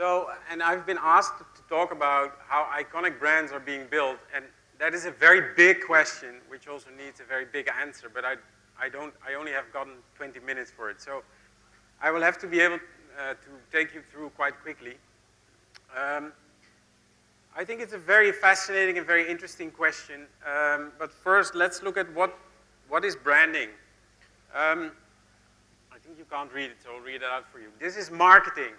So, and I've been asked to talk about how iconic brands are being built, and that is a very big question, which also needs a very big answer, but I only have gotten 20 minutes for it. So I will have to be able to take you through quite quickly. I think it's a very fascinating and very interesting question, but first let's look at what is branding. I think you can't read it, so I'll read it out for you. This is marketing.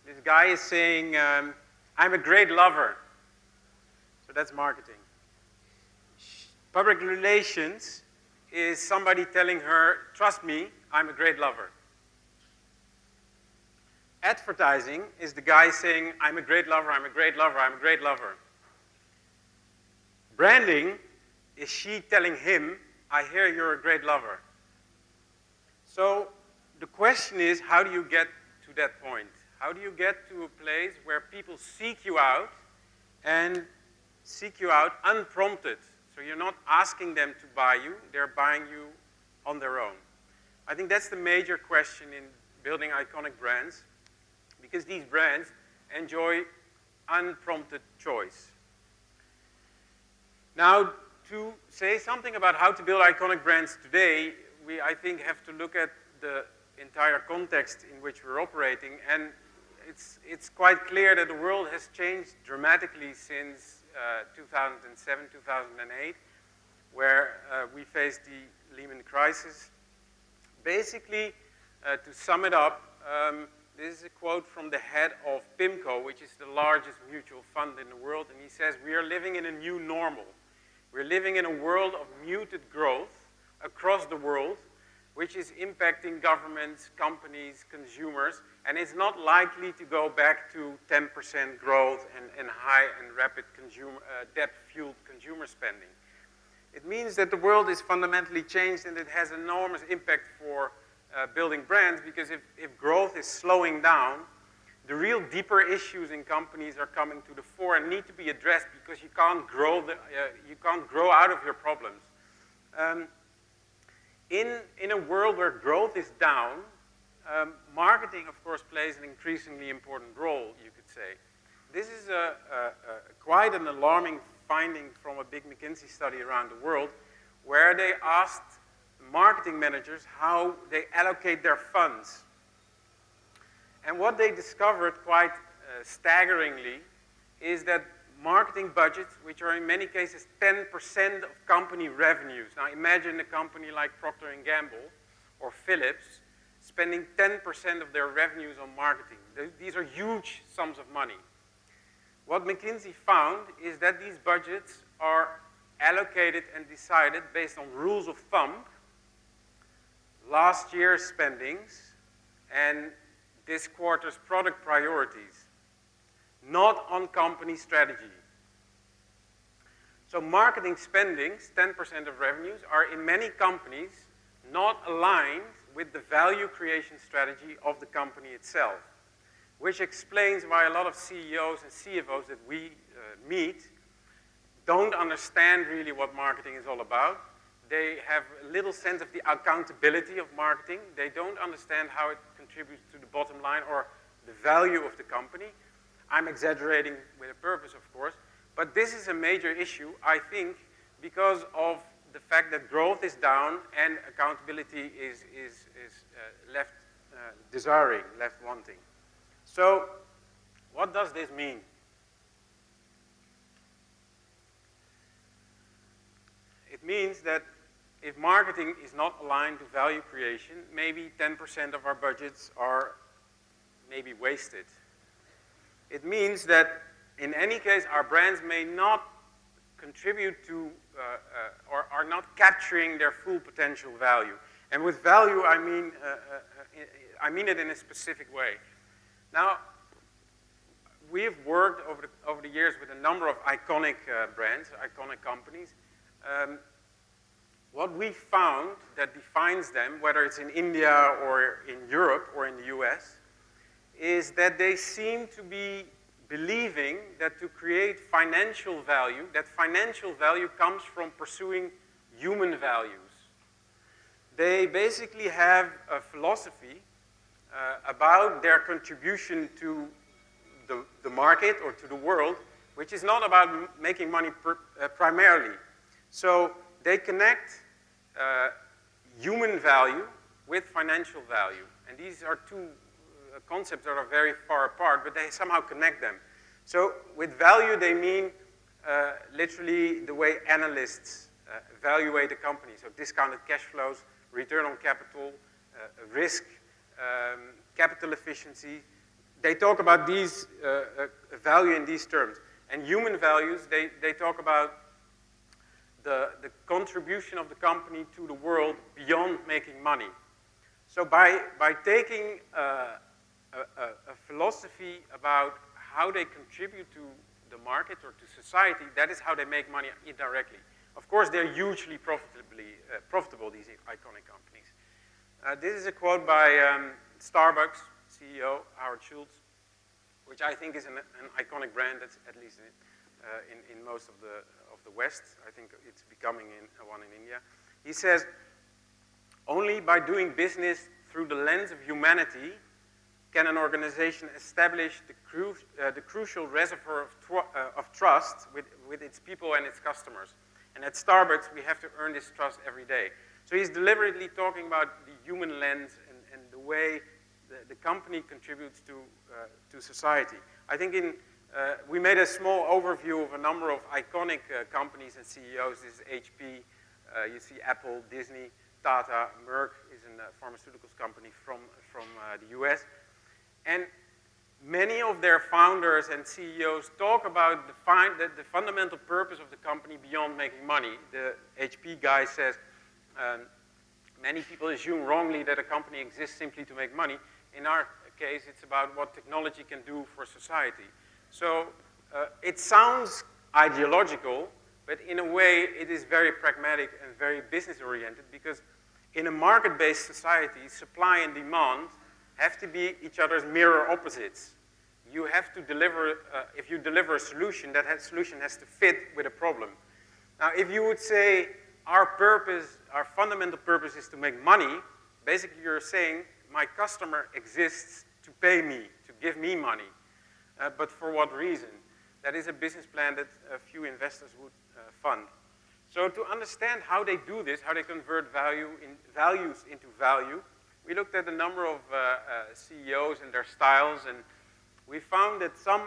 This guy is saying, I'm a great lover. So that's marketing. Public relations is somebody telling her, trust me, I'm a great lover. Advertising is the guy saying, I'm a great lover, I'm a great lover, I'm a great lover. Branding is she telling him, I hear you're a great lover. So the question is, how do you get to that point? How do you get to a place where people seek you out and seek you out unprompted? So you're not asking them to buy you, they're buying you on their own. I think that's the major question in building iconic brands, because these brands enjoy unprompted choice. Now, to say something about how to build iconic brands today, we, I think, have to look at the entire context in which we're operating, and it's quite clear that the world has changed dramatically since 2007, 2008, where we faced the Lehman crisis. Basically, to sum it up, this is a quote from the head of PIMCO, which is the largest mutual fund in the world, and he says, we are living in a new normal. We're living in a world of muted growth across the world, which is impacting governments, companies, consumers, and it's not likely to go back to 10% growth and high and rapid debt-fueled consumer spending. It means that the world is fundamentally changed, and it has enormous impact for building brands, because if growth is slowing down, the real deeper issues in companies are coming to the fore and need to be addressed, because you can't grow out of your problems. In a world where growth is down, marketing, of course, plays an increasingly important role, you could say. This is quite an alarming finding from a big McKinsey study around the world, where they asked marketing managers how they allocate their funds. And what they discovered quite staggeringly is that marketing budgets, which are in many cases 10% of company revenues. Now imagine a company like Procter & Gamble or Philips spending 10% of their revenues on marketing. These are huge sums of money. What McKinsey found is that these budgets are allocated and decided based on rules of thumb, last year's spendings, and this quarter's product priorities, not on company strategy. So marketing spendings, 10% of revenues, are in many companies not aligned with the value creation strategy of the company itself, which explains why a lot of CEOs and CFOs that we meet don't understand really what marketing is all about. They have little sense of the accountability of marketing. They don't understand how it contributes to the bottom line or the value of the company. I'm exaggerating with a purpose, of course, but this is a major issue, I think, because of the fact that growth is down and accountability is left desiring, left wanting. So, what does this mean? It means that if marketing is not aligned to value creation, maybe 10% of our budgets are maybe wasted. It means that in any case, our brands may not contribute to or are not capturing their full potential value. And with value, I mean it in a specific way. Now, we've worked over the years with a number of iconic brands, iconic companies. What we found that defines them, whether it's in India or in Europe or in the US, is that they seem to be believing that to create financial value, that financial value comes from pursuing human values. They basically have a philosophy about their contribution to the market or to the world, which is not about making money primarily. So they connect human value with financial value. And these are two concepts that are very far apart, but they somehow connect them. So with value, they mean literally the way analysts evaluate a company. So discounted cash flows, return on capital, risk, capital efficiency. They talk about these value in these terms. And human values, they talk about the contribution of the company to the world beyond making money. So by taking a philosophy about how they contribute to the market or to society, that is how they make money indirectly. Of course, they're hugely profitable, these iconic companies. This is a quote by Starbucks CEO, Howard Schultz, which I think is an iconic brand, that's at least in most of the West. I think it's becoming one in India. He says, only by doing business through the lens of humanity can an organization establish the crucial reservoir of trust with its people and its customers. And at Starbucks, we have to earn this trust every day. So he's deliberately talking about the human lens and the way the company contributes to society. I think we made a small overview of a number of iconic companies and CEOs. This is HP, you see Apple, Disney, Tata, Merck is a pharmaceuticals company from the US. And many of their founders and CEOs talk about the fundamental purpose of the company beyond making money. The HP guy says, many people assume wrongly that a company exists simply to make money. In our case, it's about what technology can do for society. So it sounds ideological, but in a way, it is very pragmatic and very business-oriented, because in a market-based society, supply and demand have to be each other's mirror opposites. You have to deliver, if you deliver a solution, that solution has to fit with a problem. Now, if you would say our purpose, our fundamental purpose is to make money, basically you're saying my customer exists to pay me, to give me money. But for what reason? That is a business plan that a few investors would fund. So to understand how they do this, how they convert values into value, we looked at a number of CEOs and their styles, and we found that some,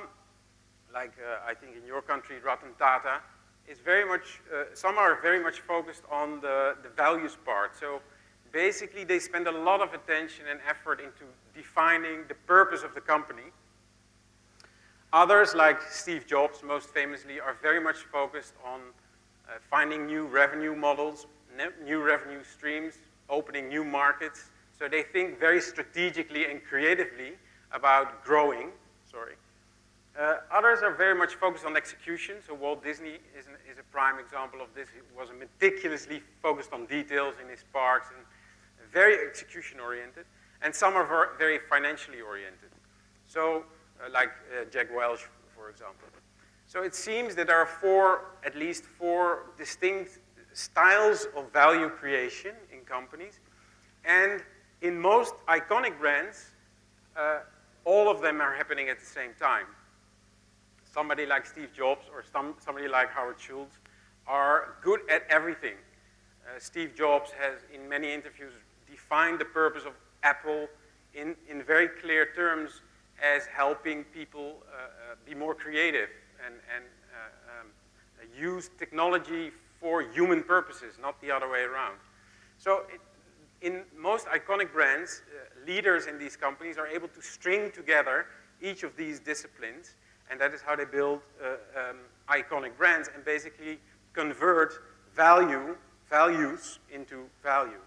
like I think in your country, Ratan Tata, is very much, some are very much focused on the values part. So basically they spend a lot of attention and effort into defining the purpose of the company. Others, like Steve Jobs, most famously, are very much focused on finding new revenue models, new revenue streams, opening new markets. So they think very strategically and creatively about growing, Others are very much focused on execution. So Walt Disney is a prime example of this. He was meticulously focused on details in his parks and very execution-oriented. And some are very financially oriented. So like Jack Welch, for example. So it seems that there are at least four distinct styles of value creation in companies. And in most iconic brands, all of them are happening at the same time. Somebody like Steve Jobs or somebody like Howard Schultz are good at everything. Steve Jobs has, in many interviews, defined the purpose of Apple in very clear terms as helping people be more creative and use technology for human purposes, not the other way around. So in most iconic brands, leaders in these companies are able to string together each of these disciplines, and that is how they build iconic brands and basically convert values into value.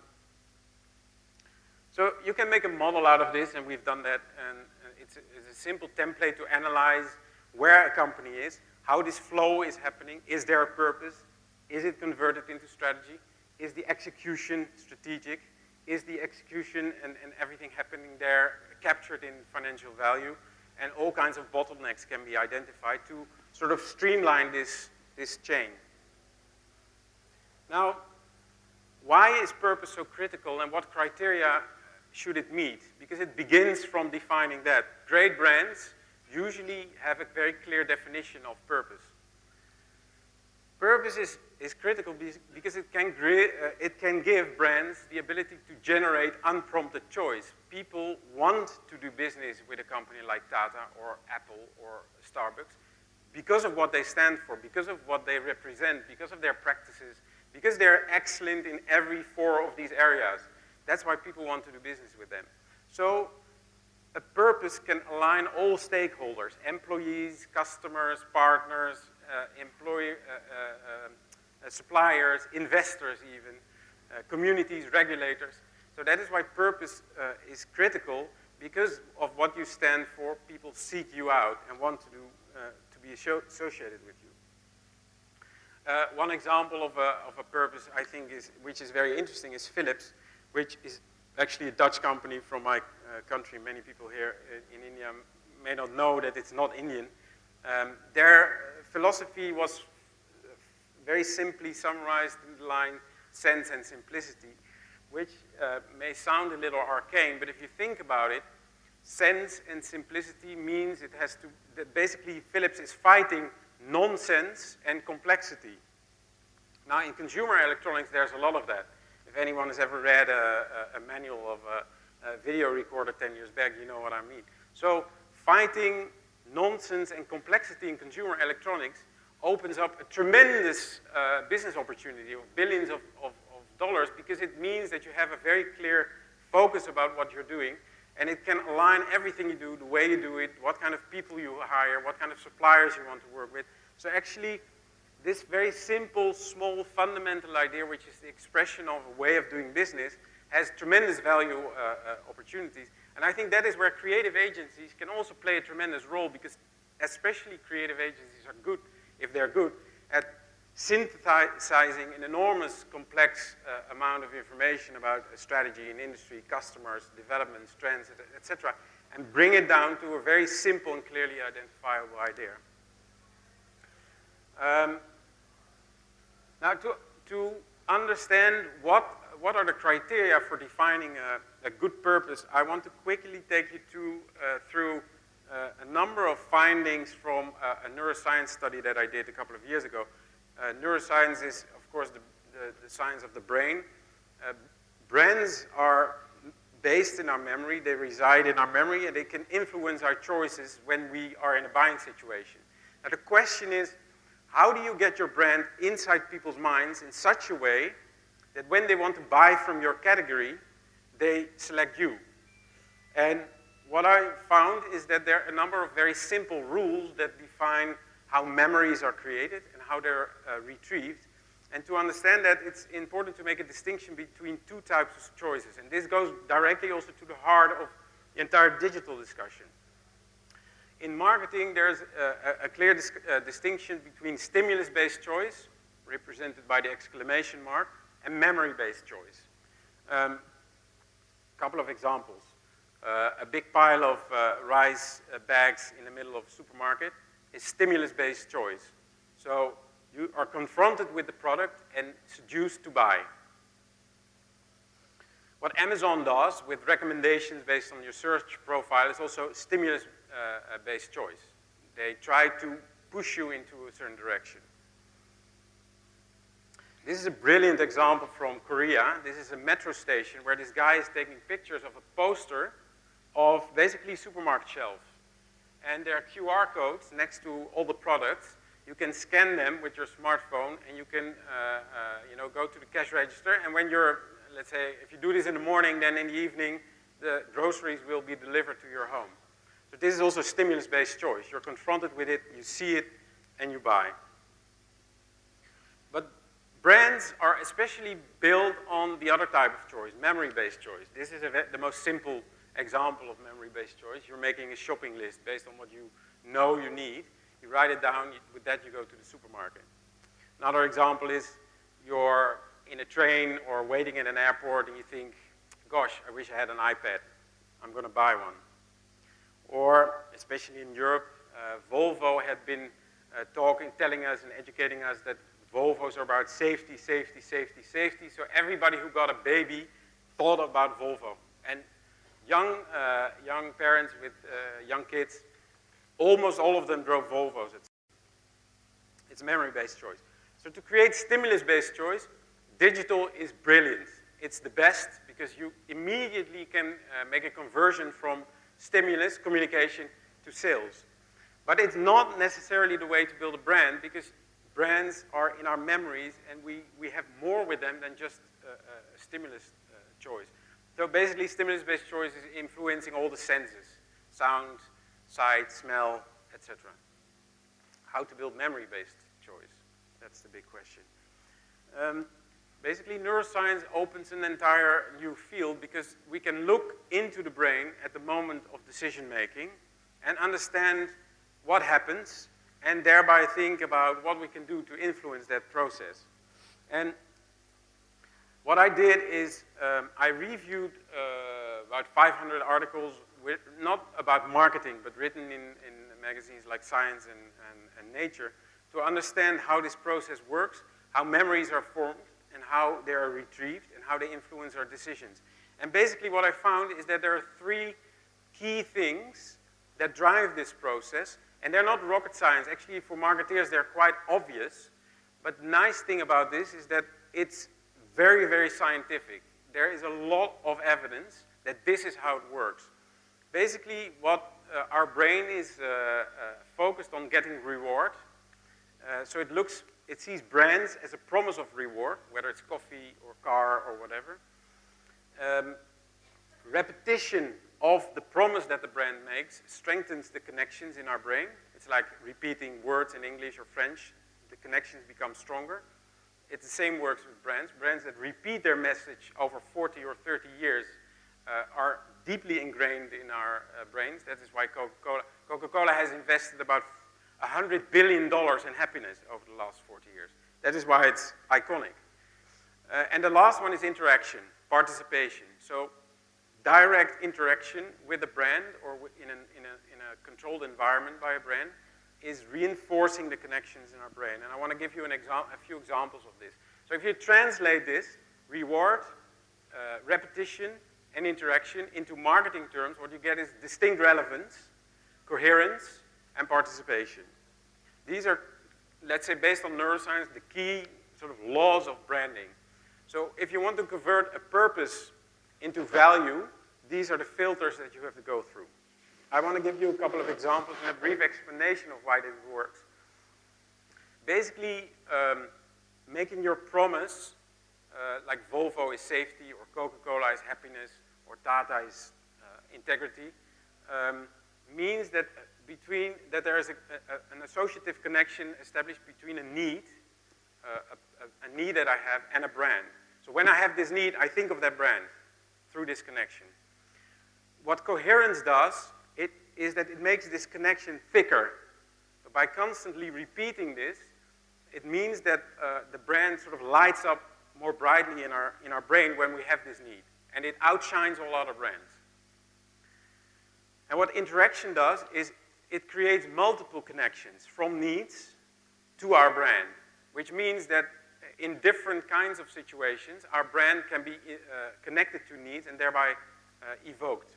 So you can make a model out of this, and we've done that, and it's a simple template to analyze where a company is, how this flow is happening, is there a purpose, is it converted into strategy, is the execution strategic, is the execution and everything happening there captured in financial value, and all kinds of bottlenecks can be identified to sort of streamline this chain. Now, why is purpose so critical, and what criteria should it meet? Because it begins from defining that. Great brands usually have a very clear definition of purpose. Purpose is critical because it can give brands the ability to generate unprompted choice. People want to do business with a company like Tata or Apple or Starbucks because of what they stand for, because of what they represent, because of their practices, because they're excellent in every four of these areas. That's why people want to do business with them. So a purpose can align all stakeholders, employees, customers, partners, suppliers, investors even, communities, regulators. So that is why purpose is critical. Because of what you stand for, people seek you out and want to be associated with you. One example of a purpose, I think, which is very interesting, is Philips, which is actually a Dutch company from my country. Many people here in India may not know that it's not Indian. Their philosophy was very simply summarized in the line sense and simplicity, which may sound a little arcane, but if you think about it, sense and simplicity means it has to, that basically Philips is fighting nonsense and complexity. Now in consumer electronics there's a lot of that. If anyone has ever read a manual of a video recorder 10 years back, you know what I mean. So fighting nonsense and complexity in consumer electronics opens up a tremendous business opportunity of billions of dollars, because it means that you have a very clear focus about what you're doing, and it can align everything you do, the way you do it, what kind of people you hire, what kind of suppliers you want to work with. So actually, this very simple, small, fundamental idea, which is the expression of a way of doing business, has tremendous value opportunities. And I think that is where creative agencies can also play a tremendous role, because especially creative agencies are good, if they're good, at synthesizing an enormous, complex amount of information about a strategy in industry, customers, developments, trends, etc., and bring it down to a very simple and clearly identifiable idea. Now, to understand what are the criteria for defining a good purpose, I want to quickly take you through a number of findings from a neuroscience study that I did a couple of years ago. Neuroscience is, of course, the science of the brain. Brands are based in our memory, they reside in our memory, and they can influence our choices when we are in a buying situation. Now the question is, how do you get your brand inside people's minds in such a way that when they want to buy from your category, they select you? And what I found is that there are a number of very simple rules that define how memories are created and how they're retrieved. And to understand that, it's important to make a distinction between two types of choices. And this goes directly also to the heart of the entire digital discussion. In marketing, there's a clear distinction between stimulus-based choice, represented by the exclamation mark, and memory-based choice. Couple of examples. A big pile of rice bags in the middle of a supermarket is stimulus-based choice. So you are confronted with the product and seduced to buy. What Amazon does with recommendations based on your search profile is also stimulus-based choice. They try to push you into a certain direction. This is a brilliant example from Korea. This is a metro station where this guy is taking pictures of a poster of basically supermarket shelves. And there are QR codes next to all the products. You can scan them with your smartphone, and you can go to the cash register. And when you're, let's say, if you do this in the morning, then in the evening, the groceries will be delivered to your home. So this is also stimulus-based choice. You're confronted with it, you see it, and you buy. But brands are especially built on the other type of choice, memory-based choice. This is the most simple example of memory-based choice. You're making a shopping list based on what you know you need. You write it down, with that you go to the supermarket. Another example is you're in a train or waiting in an airport and you think, gosh, I wish I had an iPad. I'm going to buy one. Or, especially in Europe, Volvo had been telling us and educating us that Volvos are about safety, safety, safety, safety. So everybody who got a baby thought about Volvo. And young parents with young kids almost all of them drove Volvos. It's a memory-based choice. So to create stimulus-based choice, digital is brilliant. It's the best because you immediately can make a conversion from stimulus, communication, to sales. But it's not necessarily the way to build a brand because brands are in our memories and we have more with them than just a stimulus choice. So basically, stimulus-based choice is influencing all the senses: sound, sight, smell, etc. How to build memory-based choice? That's the big question. Basically, neuroscience opens an entire new field because we can look into the brain at the moment of decision-making and understand what happens and thereby think about what we can do to influence that process. And what I did is I reviewed about 500 articles, not about marketing, but written in magazines like Science and Nature, to understand how this process works, how memories are formed, and how they are retrieved, and how they influence our decisions. And basically what I found is that there are three key things that drive this process, and they're not rocket science. Actually, for marketeers, they're quite obvious. But the nice thing about this is that it's very, very scientific. There is a lot of evidence that this is how it works. Basically, what our brain is focused on getting reward. So it sees brands as a promise of reward, whether it's coffee or car or whatever. Repetition of the promise that the brand makes strengthens the connections in our brain. It's like repeating words in English or French. The connections become stronger. It the same works with brands. Brands that repeat their message over 40 or 30 years are deeply ingrained in our brains. That is why Coca-Cola. Coca-Cola has invested about $100 billion in happiness over the last 40 years. That is why it's iconic. And the last one is interaction, participation. So direct interaction with a brand or in a controlled environment by a brand is reinforcing the connections in our brain. And I want to give you a few examples of this. So if you translate this, reward, repetition, and interaction into marketing terms, what you get is distinct relevance, coherence, and participation. These are, let's say, based on neuroscience, the key sort of laws of branding. So if you want to convert a purpose into value, these are the filters that you have to go through. I want to give you a couple of examples and a brief explanation of why this works. Basically, making your promise, like Volvo is safety, or Coca-Cola is happiness, or Tata is integrity, means that there is an associative connection established between a need that I have, and a brand. So when I have this need, I think of that brand through this connection. What coherence does is that it makes this connection thicker. So by constantly repeating this, it means that the brand sort of lights up more brightly in our brain when we have this need. And it outshines all other brands. And what interaction does is it creates multiple connections from needs to our brand, which means that in different kinds of situations, our brand can be connected to needs and thereby evoked.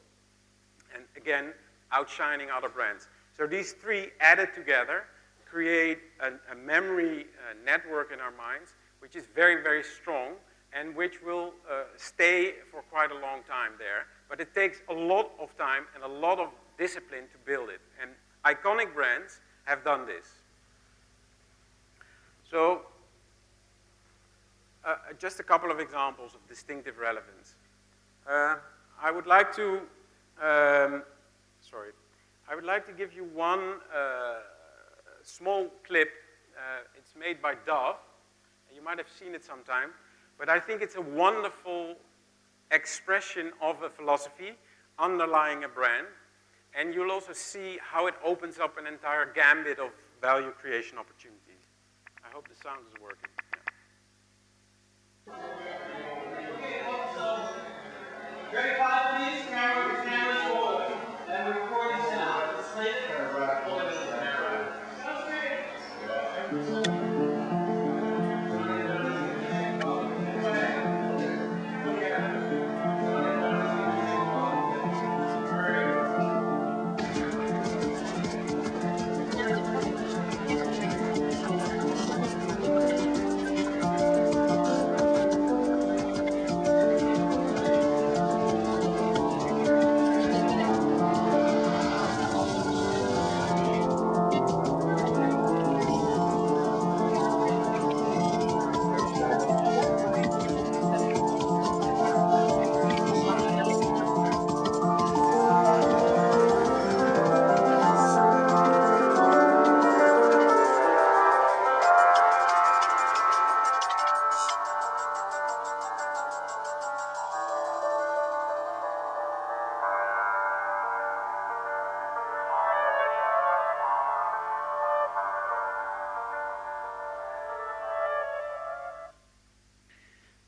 And again, outshining other brands. So these three added together create a memory network in our minds, which is very, very strong and which will stay for quite a long time there. But it takes a lot of time and a lot of discipline to build it. And iconic brands have done this. So just a couple of examples of distinctive relevance. I would like to give you one small clip. It's made by Dove. You might have seen it sometime, but I think it's a wonderful expression of a philosophy underlying a brand, and you'll also see how it opens up an entire gambit of value creation opportunities. I hope the sound is working. Ready, 5 please, cameras roll. And we're recording sound. It's slated.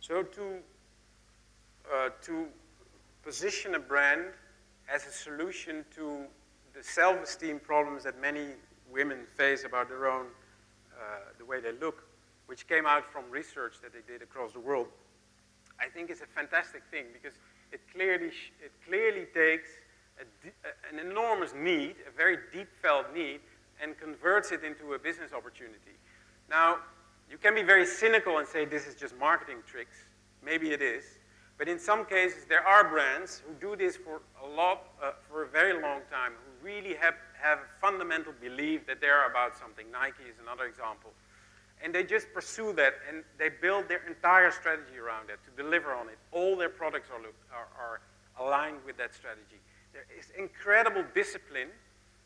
So to position a brand as a solution to the self-esteem problems that many women face about their own, the way they look, which came out from research that they did across the world, I think is a fantastic thing because it clearly takes an enormous need, a very deep felt need, and converts it into a business opportunity. Now, you can be very cynical and say this is just marketing tricks. Maybe it is. But in some cases, there are brands who do this for a very long time, who really have a fundamental belief that they're about something. Nike is another example. And they just pursue that, and they build their entire strategy around it to deliver on it. All their products are aligned with that strategy. There is incredible discipline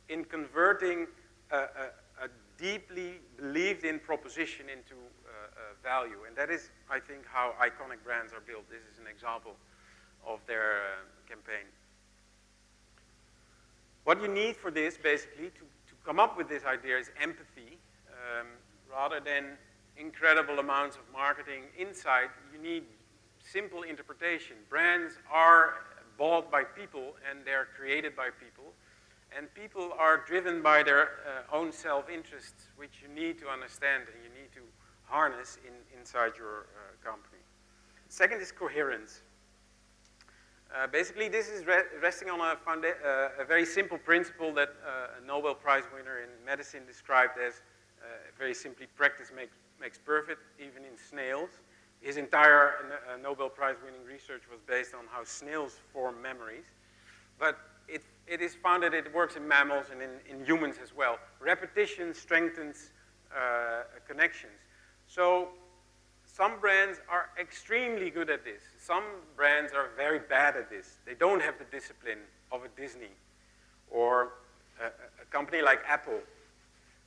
in converting a deeply believed-in proposition into value. And that is, I think, how iconic brands are built. This is an example of their campaign. What you need for this, basically, to come up with this idea is empathy. Rather than incredible amounts of marketing insight, you need simple interpretation. Brands are bought by people and they're created by people. And people are driven by their own self-interests, which you need to understand and you need to harness inside your company. Second is coherence. Basically, this is resting on a very simple principle that a Nobel Prize winner in medicine described as very simply, practice makes perfect, even in snails. His entire Nobel Prize winning research was based on how snails form memories. But it is found that it works in mammals and in humans as well. Repetition strengthens connections. So some brands are extremely good at this. Some brands are very bad at this. They don't have the discipline of a Disney or a company like Apple,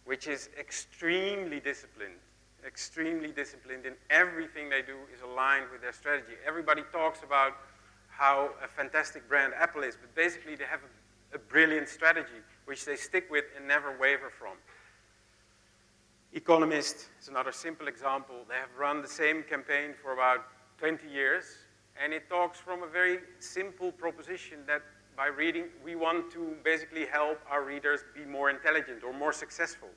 which is extremely disciplined in everything they do is aligned with their strategy. Everybody talks about how a fantastic brand Apple is, but basically they have a brilliant strategy, which they stick with and never waver from. Economist is another simple example. They have run the same campaign for about 20 years, and it talks from a very simple proposition that by reading, we want to basically help our readers be more intelligent or more successful.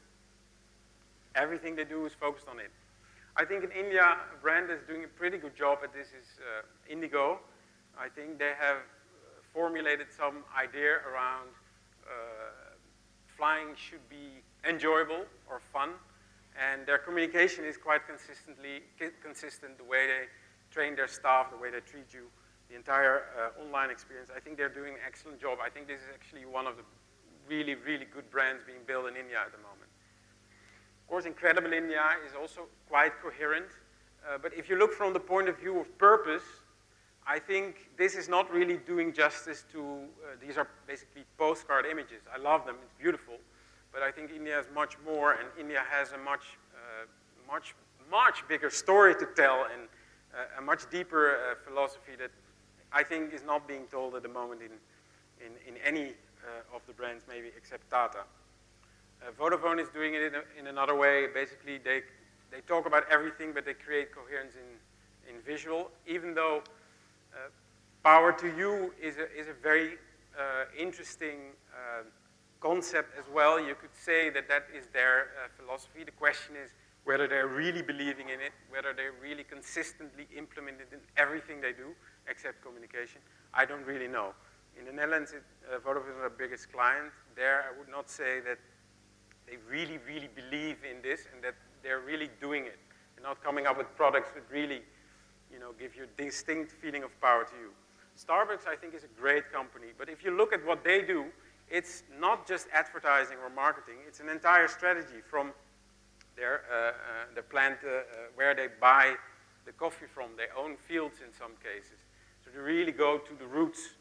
Everything they do is focused on it. I think in India, a brand that's doing a pretty good job at this is Indigo. I think they have formulated some idea around flying should be enjoyable or fun, and their communication is quite consistent, the way they train their staff, the way they treat you, the entire online experience. I think they're doing an excellent job. I think this is actually one of the really, really good brands being built in India at the moment. Of course, Incredible India is also quite coherent, but if you look from the point of view of purpose, I think this is not really doing justice to, these are basically postcard images. I love them, it's beautiful, but I think India is much more, and India has a much bigger story to tell and a much deeper philosophy that I think is not being told at the moment in any of the brands, maybe except Tata. Vodafone is doing it in another way. Basically, they talk about everything, but they create coherence in visual, even though power to you is a very interesting concept as well. You could say that that is their philosophy. The question is whether they're really believing in it, whether they really consistently implement it in everything they do, except communication. I don't really know. In the Netherlands, Vodafone is our biggest client. There, I would not say that they really, really believe in this and that they're really doing it. They're not coming up with products that really, give you a distinct feeling of power to you. Starbucks, I think, is a great company, but if you look at what they do, it's not just advertising or marketing, it's an entire strategy from their plant where they buy the coffee from, their own fields in some cases. So they really go to the roots,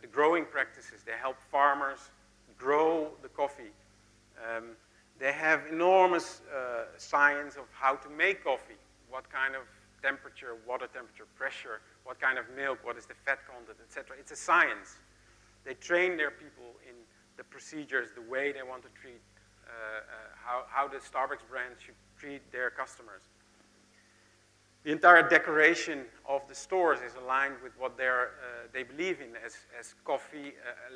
the growing practices. They help farmers grow the coffee. They have enormous science of how to make coffee, what kind of temperature, water temperature, pressure, what kind of milk, what is the fat content, etc. It's a science. They train their people in the procedures, the way they want to treat, how the Starbucks brand should treat their customers. The entire decoration of the stores is aligned with what they believe in as coffee,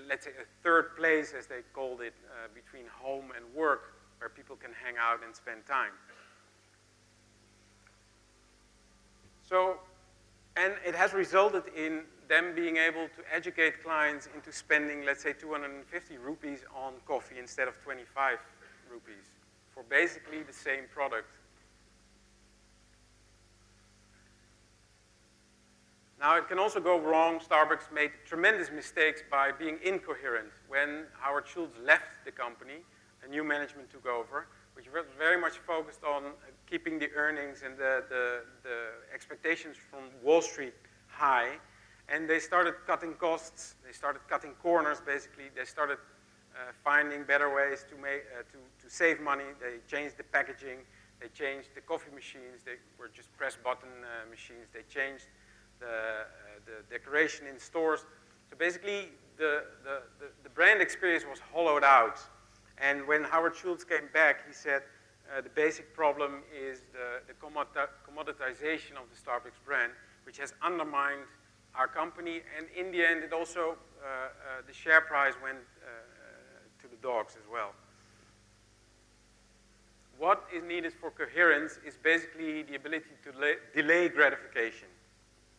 let's say a third place, as they called it, between home and work, where people can hang out and spend time. So, and it has resulted in them being able to educate clients into spending, let's say, 250 rupees on coffee instead of 25 rupees for basically the same product. Now, it can also go wrong. Starbucks made tremendous mistakes by being incoherent. When Howard Schultz left the company, a new management took over, which was very much focused on keeping the earnings and the expectations from Wall Street high. And they started cutting costs. They started cutting corners, basically. They started finding better ways to save money. They changed the packaging. They changed the coffee machines. They were just press-button machines. They changed the decoration in stores. So basically, the brand experience was hollowed out. And when Howard Schultz came back, he said the basic problem is the commoditization of the Starbucks brand, which has undermined our company. And in the end, it also, the share price went to the dogs as well. What is needed for coherence is basically the ability to delay gratification.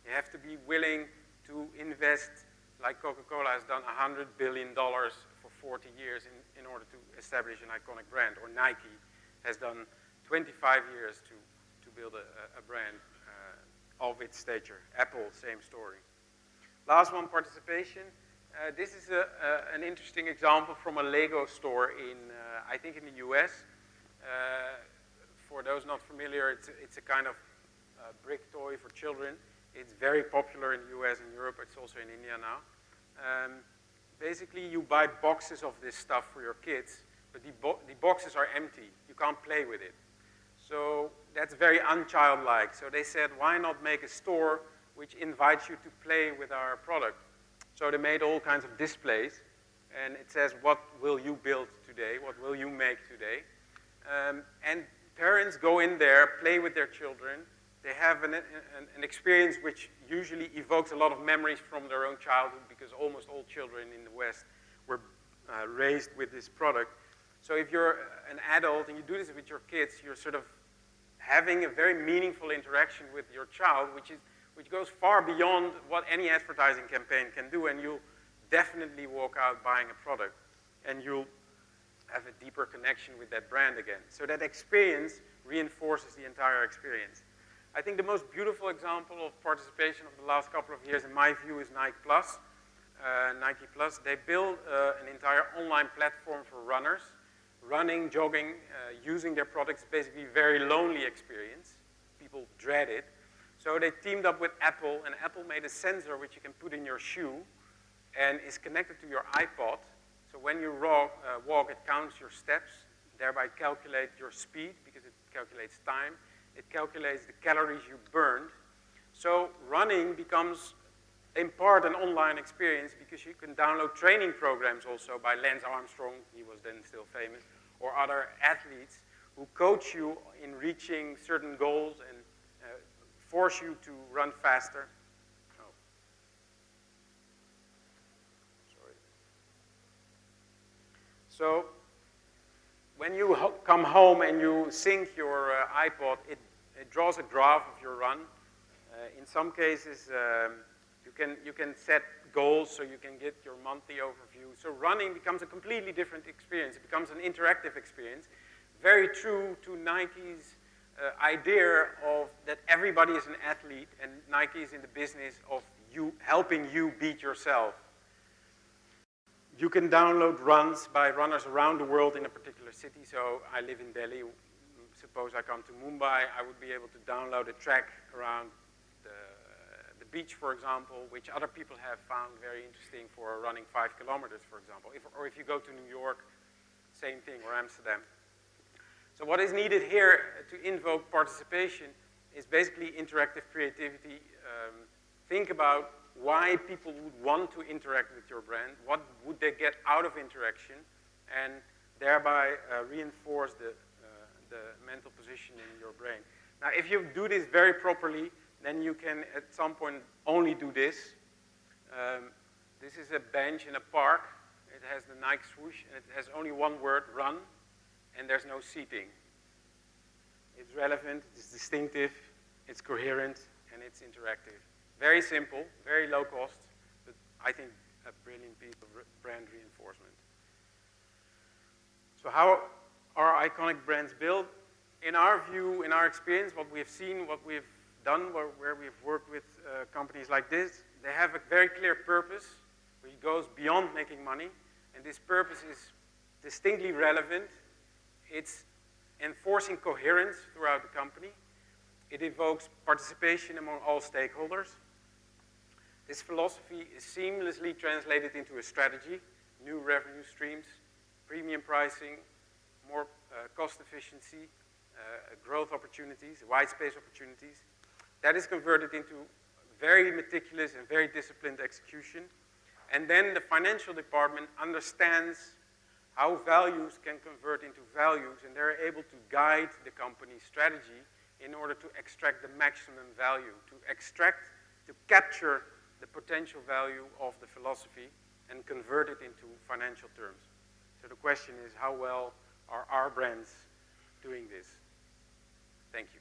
You have to be willing to invest, like Coca-Cola has done, $100 billion for 40 years in order to establish an iconic brand, or Nike has done 25 years to build a brand of its stature. Apple, same story. Last one, participation. This is an interesting example from a Lego store in, I think in the US. For those not familiar, it's a kind of brick toy for children. It's very popular in the US and Europe. It's also in India now. Basically, you buy boxes of this stuff for your kids, but the boxes are empty. You can't play with it. So that's very unchildlike. So they said, why not make a store which invites you to play with our product? So they made all kinds of displays, and it says, what will you build today? What will you make today? And parents go in there, play with their children. They have an experience which usually evokes a lot of memories from their own childhood, because almost all children in the West were raised with this product. So if you're an adult and you do this with your kids, you're sort of having a very meaningful interaction with your child, which goes far beyond what any advertising campaign can do, and you'll definitely walk out buying a product, and you'll have a deeper connection with that brand again. So that experience reinforces the entire experience. I think the most beautiful example of participation of the last couple of years, in my view, is Nike Plus. Nike Plus, they built an entire online platform for runners. Running, jogging, using their products is basically a very lonely experience. People dread it. So they teamed up with Apple, and Apple made a sensor which you can put in your shoe and is connected to your iPod. So when you walk, it counts your steps, thereby calculate your speed, because it calculates time. It calculates the calories you burned. So running becomes, in part, an online experience, because you can download training programs also by Lance Armstrong, he was then still famous, or other athletes who coach you in reaching certain goals and force you to run faster. Oh. Sorry. So when you come home and you sync your iPod, it draws a graph of your run. In some cases, you can set goals so you can get your monthly overview. So running becomes a completely different experience. It becomes an interactive experience. Very true to Nike's idea of that everybody is an athlete, and Nike is in the business of helping you beat yourself. You can download runs by runners around the world in a particular city. So I live in Delhi. Suppose I come to Mumbai, I would be able to download a track around the beach, for example, which other people have found very interesting for running 5 kilometers, for example. Or if you go to New York, same thing, or Amsterdam. So what is needed here to invoke participation is basically interactive creativity. Think about why people would want to interact with your brand, what would they get out of interaction, and thereby reinforce the mental position in your brain. Now, if you do this very properly, then you can at some point only do this. This is a bench in a park. It has the Nike swoosh, and it has only one word, run, and there's no seating. It's relevant, it's distinctive, it's coherent, and it's interactive. Very simple, very low cost, but I think a brilliant piece of brand reinforcement. So how are iconic brands built? In our view, in our experience, what we have seen, what we have done, where we have worked with companies like this, they have a very clear purpose, which goes beyond making money, and this purpose is distinctly relevant. It's enforcing coherence throughout the company. It evokes participation among all stakeholders. This philosophy is seamlessly translated into a strategy, new revenue streams, premium pricing, more cost efficiency, growth opportunities, white space opportunities. That is converted into very meticulous and very disciplined execution. And then the financial department understands how values can convert into values, and they're able to guide the company's strategy in order to extract the maximum value, to capture the potential value of the philosophy and convert it into financial terms. So the question is, how well are our brands doing this? Thank you.